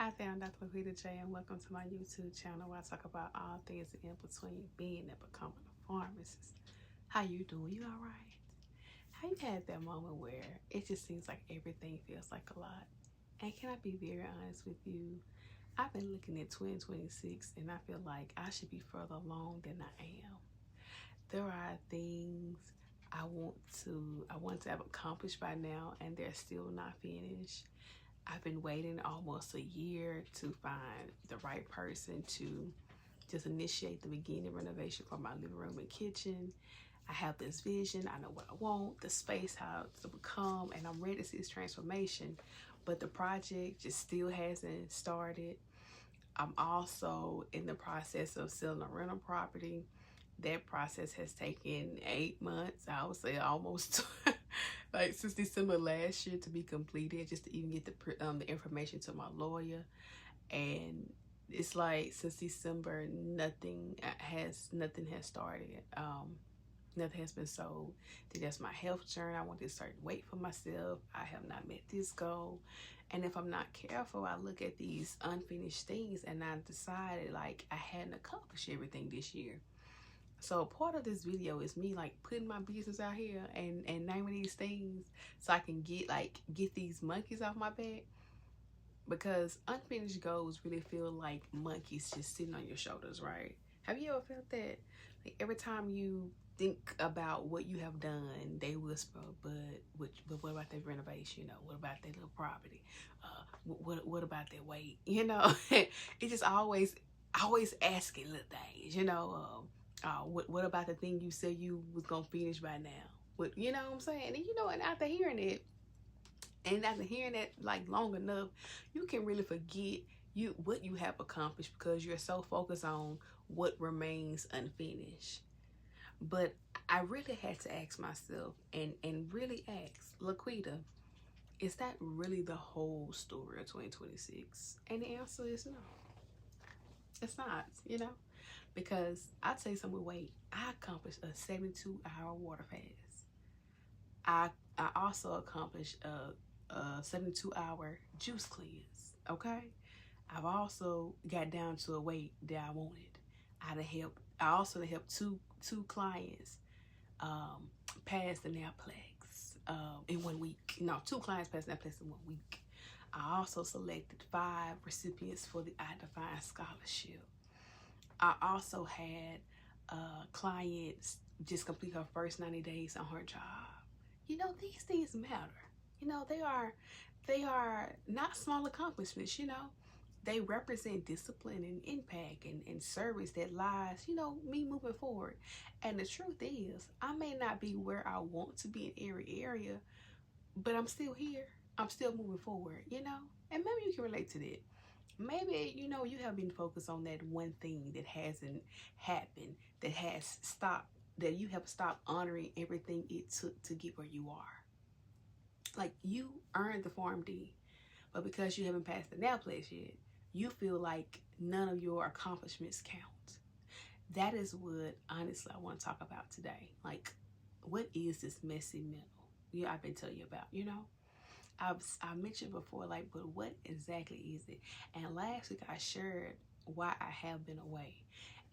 Hi there, I'm Dr. LaQuita J, and welcome to my YouTube channel where I talk about all things in between being and becoming a pharmacist. How you doing? You all right? How you had that moment where it just seems like everything feels like a lot? And can I be very honest with you? I've been looking at 2026 and I feel like I should be further along than I am. There are things I want to have accomplished by now, and they're still not finished. I've been waiting almost a year to find the right person to just initiate the beginning renovation for my living room and kitchen. I have this vision. I know what I want, the space, how to become, and I'm ready to see this transformation. But the project just still hasn't started. I'm also in the process of selling a rental property. That process has taken 8 months, I would say almost like since December last year to be completed, just to even get the information to my lawyer. And it's like since December, nothing has started. Nothing has been sold. Then that's my health journey. I want to start weight for myself. I have not met this goal. And if I'm not careful, I look at these unfinished things and I decided like I hadn't accomplished everything this year. So part of this video is me like putting my business out here and naming these things so I can get these monkeys off my back, because unfinished goals really feel like monkeys just sitting on your shoulders, right? Have you ever felt that? Like every time you think about what you have done, they whisper, but what about that renovation? You know, what about that little property? What about that weight? You know, it's just always asking little things. You know, what about the thing you said you was gonna finish by now? What, you know what I'm saying? And you know, and after hearing that like long enough, you can really forget what you have accomplished because you're so focused on what remains unfinished. But I really had to ask myself and really ask, LaQuita, is that really the whole story of 2026? And the answer is no. It's not, you know? Because I'll tell you something, wait, I accomplished a 72-hour water fast. I also accomplished a 72-hour juice cleanse, okay? I've also got down to a weight that I wanted. I also helped two clients pass the Naplex in 1 week. No, 2 clients passed Naplex in 1 week. I also selected 5 recipients for the I Define Scholarship. I also had clients just complete her first 90 days on her job. You know, these things matter. You know, they are not small accomplishments, you know. They represent discipline and impact and service that lies, you know, me moving forward. And the truth is, I may not be where I want to be in every area, but I'm still here. I'm still moving forward, you know. And maybe you can relate to that. Maybe, you know, you have been focused on that one thing that hasn't happened, that has stopped, that you have stopped honoring everything it took to get where you are. Like, you earned the PharmD, but because you haven't passed the Naplex yet, you feel like none of your accomplishments count. That is what, honestly, I want to talk about today. Like, what is this messy middle? Yeah, I've been telling you about, you know? I mentioned before, like, but what exactly is it? And last week I shared why I have been away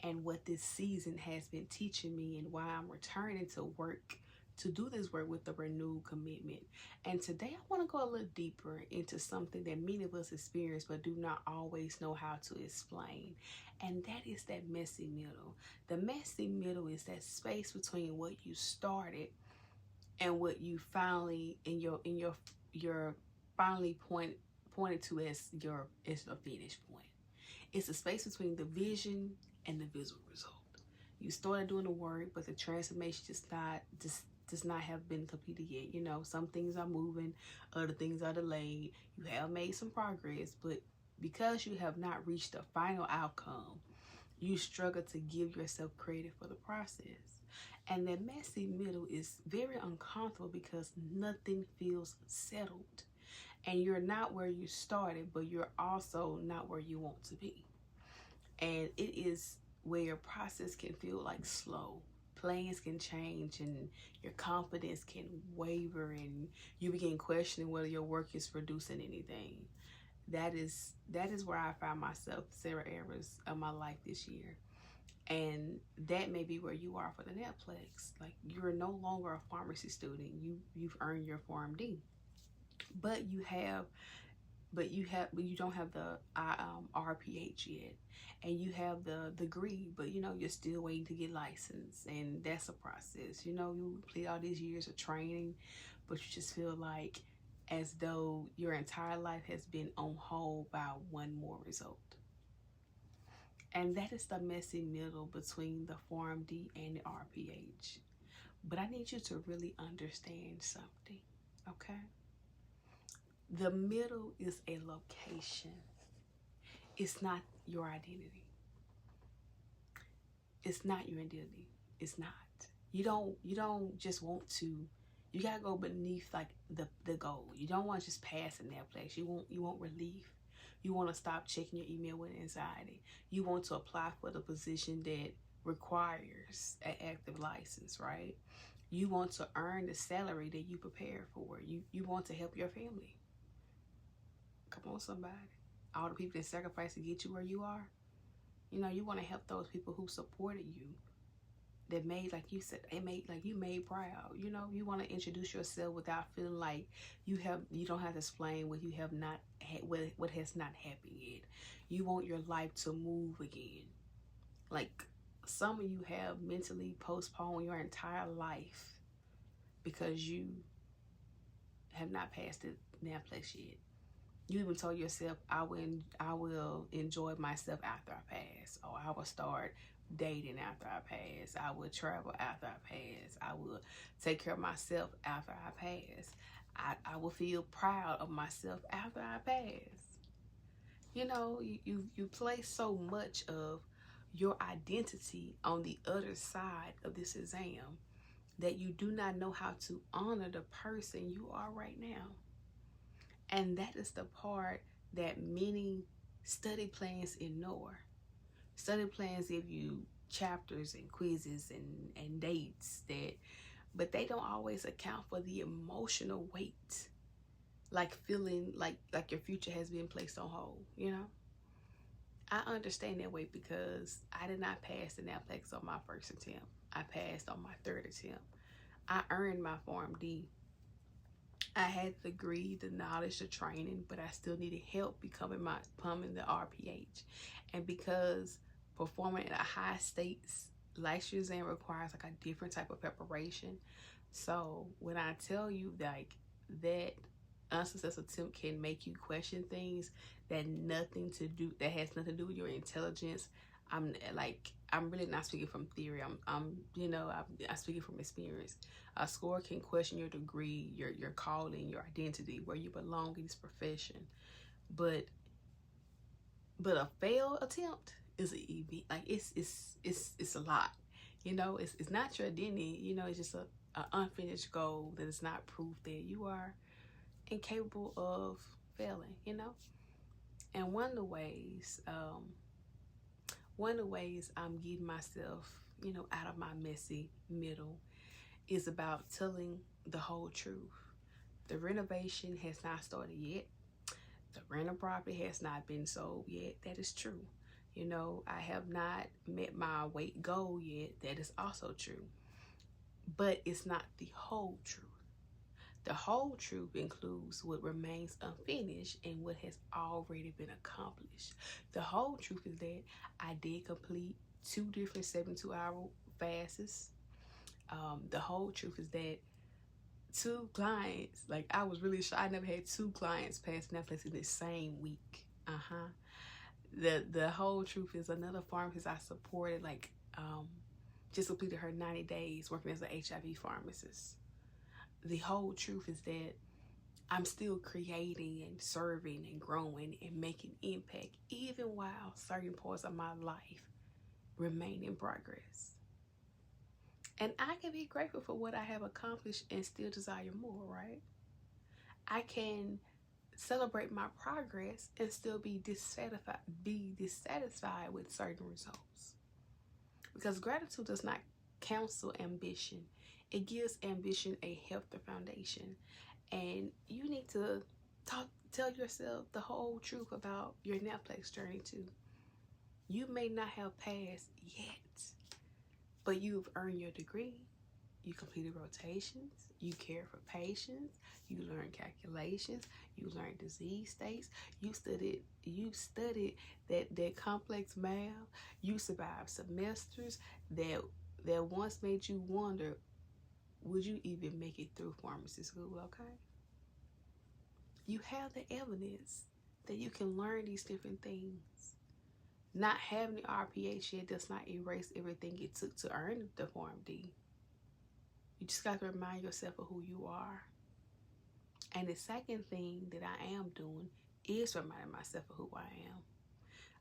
and what this season has been teaching me and why I'm returning to do this work with a renewed commitment. And today I want to go a little deeper into something that many of us experience but do not always know how to explain. And that is that messy middle. The messy middle is that space between what you started and what you finally your finally pointed to as your finish point. It's a space between the vision and the visual result. You started doing the work, but the transformation does not have been completed yet. You know, some things are moving, other things are delayed. You have made some progress, but because you have not reached the final outcome, you struggle to give yourself credit for the process. And that messy middle is very uncomfortable because nothing feels settled. And you're not where you started, but you're also not where you want to be. And it is where your process can feel like slow. Plans can change and your confidence can waver and you begin questioning whether your work is producing anything. that is where I found myself, several areas of my life this year. And that may be where you are for the Naplex. Like, you're no longer a pharmacy student. You've earned your PharmD, but you don't have the RPH yet, and you have the degree, but you're still waiting to get licensed, and that's a process. You complete all these years of training, but you just feel like as though your entire life has been on hold by one more result. And that is the messy middle between the PharmD and the RPH. But I need you to really understand something, okay? The middle is a location. It's not your identity. It's not your identity. It's not. You don't just want to. You gotta go beneath like the goal. You don't want to just pass in that place. You want relief. You want to stop checking your email with anxiety. You want to apply for the position that requires an active license, right? You want to earn the salary that you prepare for. You want to help your family. Come on, somebody. All the people that sacrifice to get you where you are. You want to help those people who supported you, that made, like you said, you made proud. You want to introduce yourself without feeling like you don't have to explain what you have not had, what has not happened yet. You want your life to move again. Like, some of you have mentally postponed your entire life because you have not passed the Naplex yet. You even told yourself, I will enjoy myself after I pass, or I will start dating after I pass. I will travel after I pass. I will take care of myself after I pass. I will feel proud of myself after I pass. You place so much of your identity on the other side of this exam that you do not know how to honor the person you are right now. And that is the part that many study plans ignore. Study plans give you chapters and quizzes and dates, but they don't always account for the emotional weight, like feeling like your future has been placed on hold. I understand that weight because I did not pass the Naplex on my first attempt. I passed on my third attempt. I earned my PharmD. I had the degree, the knowledge, the training, but I still needed help becoming the RPH. And because performing at a high stakes licensure exam requires like a different type of preparation. So when I tell you like that unsuccessful attempt can make you question things that has nothing to do with your intelligence, I'm really not speaking from theory. I'm speaking from experience. A score can question your degree, your calling, your identity, where you belong in this profession. But a failed attempt is an event. Like, it's a lot. It's not your identity. It's just an unfinished goal that is not proof that you are incapable of failing. And one of the ways I'm getting myself, out of my messy middle is about telling the whole truth. The renovation has not started yet. The rental property has not been sold yet. That is true. I have not met my weight goal yet. That is also true. But it's not the whole truth. The whole truth includes what remains unfinished and what has already been accomplished. The whole truth is that I did complete 2 different 72-hour fasts. The whole truth is that 2 clients, like, I was really shocked. I never had 2 clients pass Naplex in the same week. The whole truth is another pharmacist I supported, just completed her 90 days working as an HIV pharmacist. The whole truth is that I'm still creating and serving and growing and making impact, even while certain parts of my life remain in progress. And I can be grateful for what I have accomplished and still desire more, right? I can celebrate my progress and still be dissatisfied with certain results. Because gratitude does not counsel ambition. It gives ambition a healthy foundation. And you need to Tell yourself the whole truth about your Naplex journey too. You may not have passed yet, but you've earned your degree. You completed rotations. You cared for patients. You learned calculations. You learned disease states. You studied that complex math. You survived semesters that once made you wonder, would you even make it through pharmacy school, okay? You have the evidence that you can learn these different things. Not having the RPH yet does not erase everything it took to earn the PharmD. You just got to remind yourself of who you are. And the second thing that I am doing is reminding myself of who I am.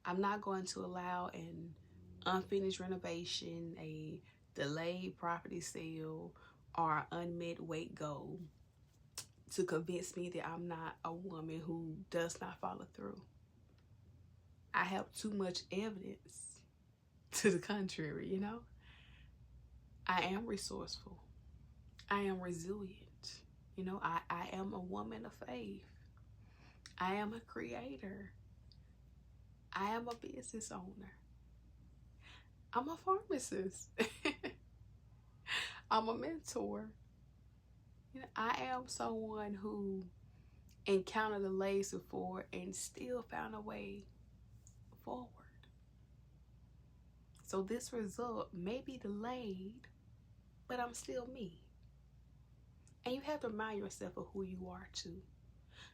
I'm not going to allow an unfinished renovation, a delayed property sale, or unmet weight goal to convince me that I'm not a woman who does not follow through. I have too much evidence to the contrary, you know? I am resourceful. I am resilient. You know, I am a woman of faith. I am a creator. I am a business owner. I'm a pharmacist. I'm a mentor. You know, I am someone who encountered delays before and still found a way forward. So this result may be delayed, but I'm still me. And you have to remind yourself of who you are too.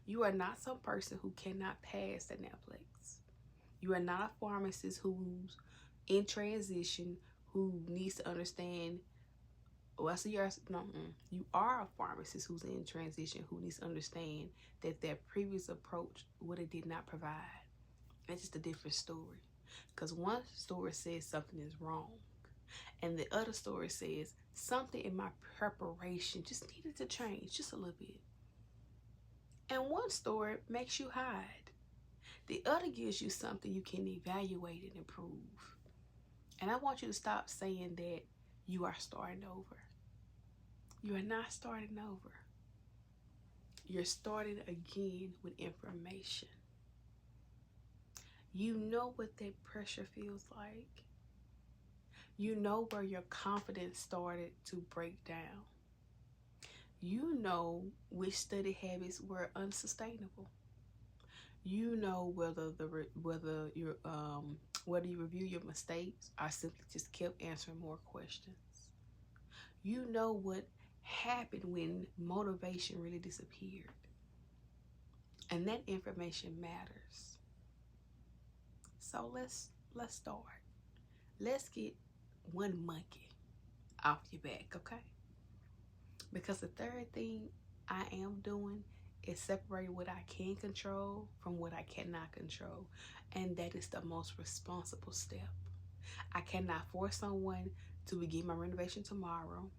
You are not some person who cannot pass the Naplex. You are not a pharmacist who's in transition, who needs to understand. Well, so you are a pharmacist who's in transition, who needs to understand that their previous approach, what it did not provide. It's just a different story. Because one story says something is wrong, and the other story says something in my preparation just needed to change just a little bit. And one story makes you hide. The other gives you something you can evaluate and improve. And I want you to stop saying that you are starting over. You are not starting over. You're starting again with information. You know what that pressure feels like. You know where your confidence started to break down. You know which study habits were unsustainable. You know whether you review your mistakes or simply just kept answering more questions. You know what happened when motivation really disappeared. And that information matters. So let's start. Let's get one monkey off your back, okay? Because the third thing I am doing is separating what I can control from what I cannot control. And that is the most responsible step. I cannot force someone to begin my renovation tomorrow.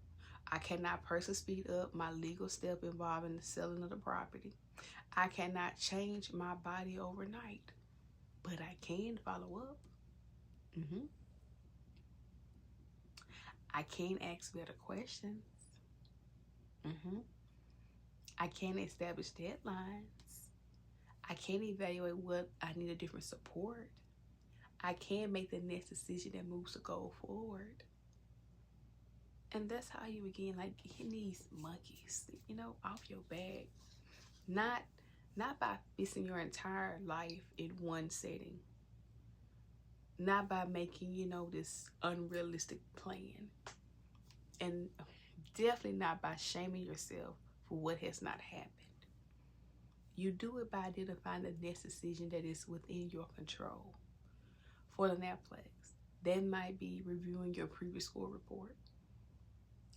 I cannot personally speed up my legal step involving the selling of the property. I cannot change my body overnight, but I can follow up. I can ask better questions. I can establish deadlines. I can evaluate what I need a different support. I can make the next decision that moves the goal forward. And that's how you begin, like, getting these monkeys, you know, off your back. Not by fixing your entire life in one setting. Not by making, you know, this unrealistic plan. And definitely not by shaming yourself for what has not happened. You do it by identifying the next decision that is within your control. For the Naplex, that might be reviewing your previous score report.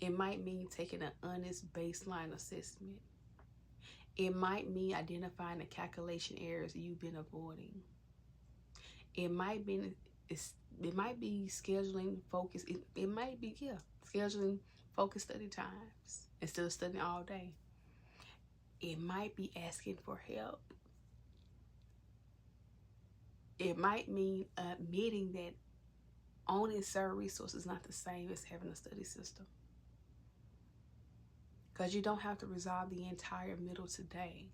It might mean taking an honest baseline assessment. It might mean identifying the calculation errors you've been avoiding. It might be scheduling focus. It might be scheduling focused study times instead of studying all day. It might be asking for help. It might mean admitting that owning certain resources is not the same as having a study system. Because you don't have to resolve the entire middle today,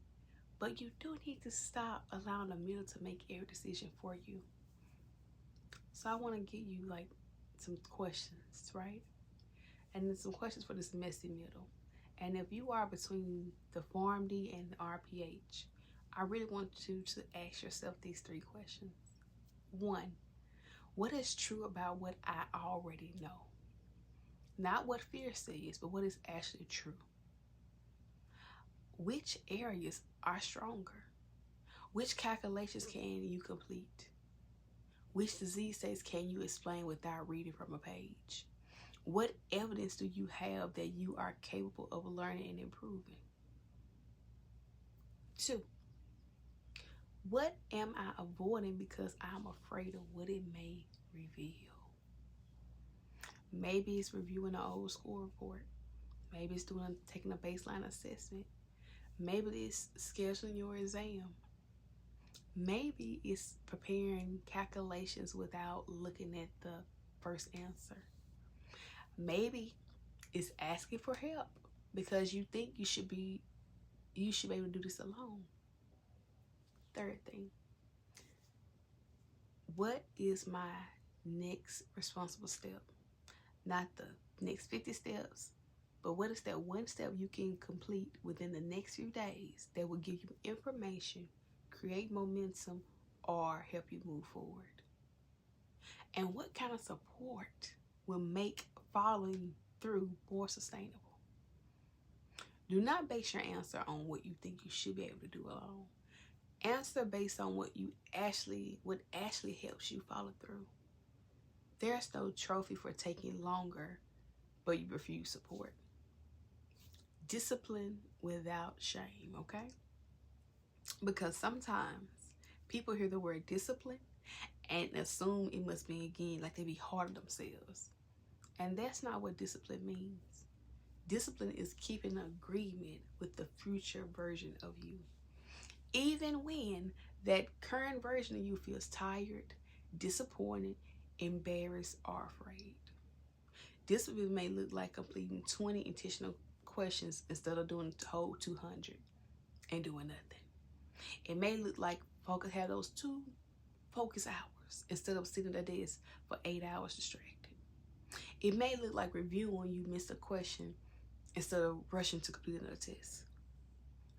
But you do need to stop allowing the middle to make every decision for you. So I want to give you like some questions, right? And then some questions for this messy middle. And if you are between the PharmD and the RPH, I really want you to ask yourself these 3 questions. 1, what is true about what I already know? Not what fear says, but what is actually true. Which areas are stronger? Which calculations can you complete? Which disease states can you explain without reading from a page? What evidence do you have that you are capable of learning and improving? 2, what am I avoiding because I'm afraid of what it may reveal? Maybe it's reviewing an old school report. Maybe it's taking a baseline assessment. Maybe it's scheduling your exam. Maybe it's preparing calculations without looking at the first answer. Maybe it's asking for help because you think you should be able to do this alone. 3rd thing, what is my next responsible step? Not the next 50 steps, but what is that 1 step you can complete within the next few days that will give you information, create momentum, or help you move forward? And what kind of support will make following through more sustainable? Do not base your answer on what you think you should be able to do alone. Answer based on what actually helps you follow through. There's no trophy for taking longer, but you refuse support. Discipline without shame, okay? Because sometimes people hear the word discipline and assume it must mean, again, like they be hard on themselves. And that's not what discipline means. Discipline is keeping agreement with the future version of you. Even when that current version of you feels tired, disappointed, embarrassed, or afraid. Discipline may look like completing 20 intentional questions instead of doing the whole 200 and doing nothing. It may look like have those 2 focus hours instead of sitting at the desk for 8 hours distracted. It may look like reviewing you missed a question instead of rushing to complete another test.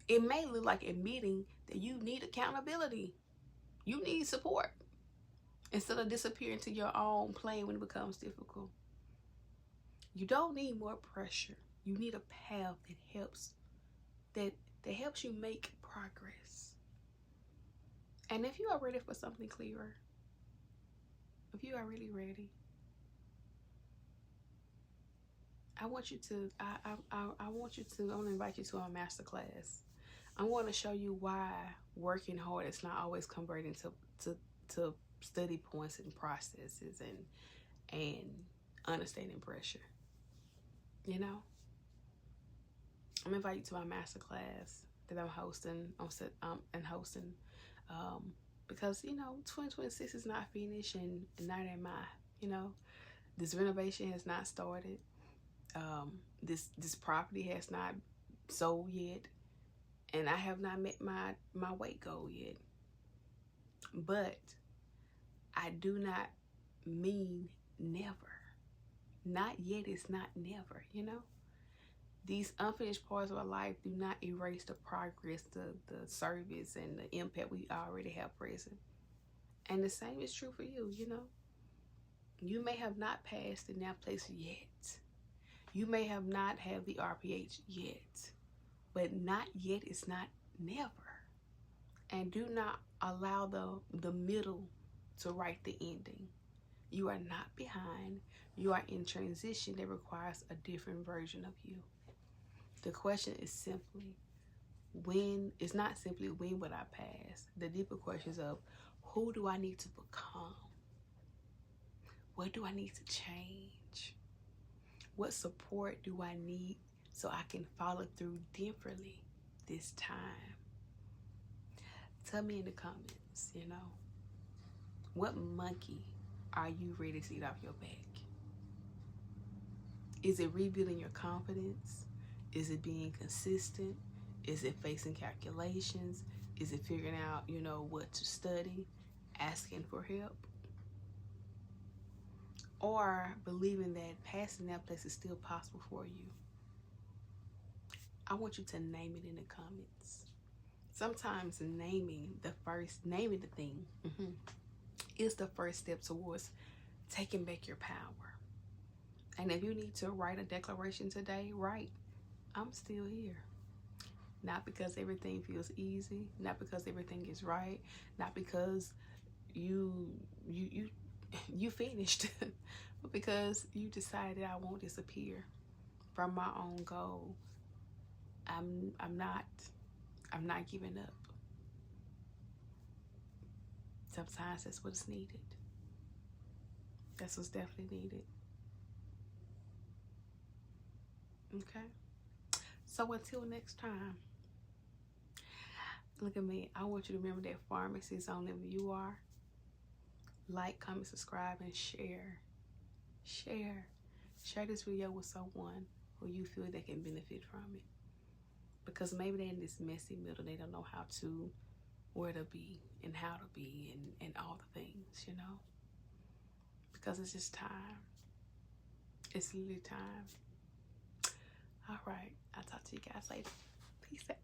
It may look like admitting that you need accountability. You need support instead of disappearing to your own plane when it becomes difficult. You don't need more pressure. You need a path that helps you make progress. And if you are ready for something clearer, if you are really ready, I want to invite you to a master class. I want to show you why working hard is not always converting to study points and processes and understanding pressure. You know, I'm inviting you to my master class that I'm hosting because 2026 is not finished and neither am I. This renovation has not started. This property has not sold yet, and I have not met my weight goal yet. But I do not mean never. Not yet is not never, These unfinished parts of our life do not erase the progress, the service, and the impact we already have present. And the same is true for you, You may have not passed the Naplex yet. You may have not had the RPH yet. But not yet is not never. And do not allow the middle to write the ending. You are not behind. You are in transition that requires a different version of you. The question is simply, it's not simply when would I pass? The deeper questions of who do I need to become? What do I need to change? What support do I need so I can follow through differently this time? Tell me in the comments, what monkey are you ready to get off your back? Is it rebuilding your confidence? Is it being consistent? Is it facing calculations? Is it figuring out, you know, what to study, asking for help, or believing that passing that place is still possible for you? I want you to name it in the comments. Sometimes naming the thing is the first step towards taking back your power. And if you need to write a declaration today, write, I'm still here. Not because everything feels easy, not because everything is right, not because you finished, but because you decided I won't disappear from my own goal. I'm not giving up. Sometimes that's what's needed. That's what's definitely needed. Okay. So until next time, look at me. I want you to remember that pharmacy is only where you are. Like, comment, subscribe, and share. Share this video with someone who you feel they can benefit from it. Because maybe they're in this messy middle. They don't know where to be and how to be and all the things, you know. Because it's just time. It's literally time. All right. I'll talk to you guys later. Peace out.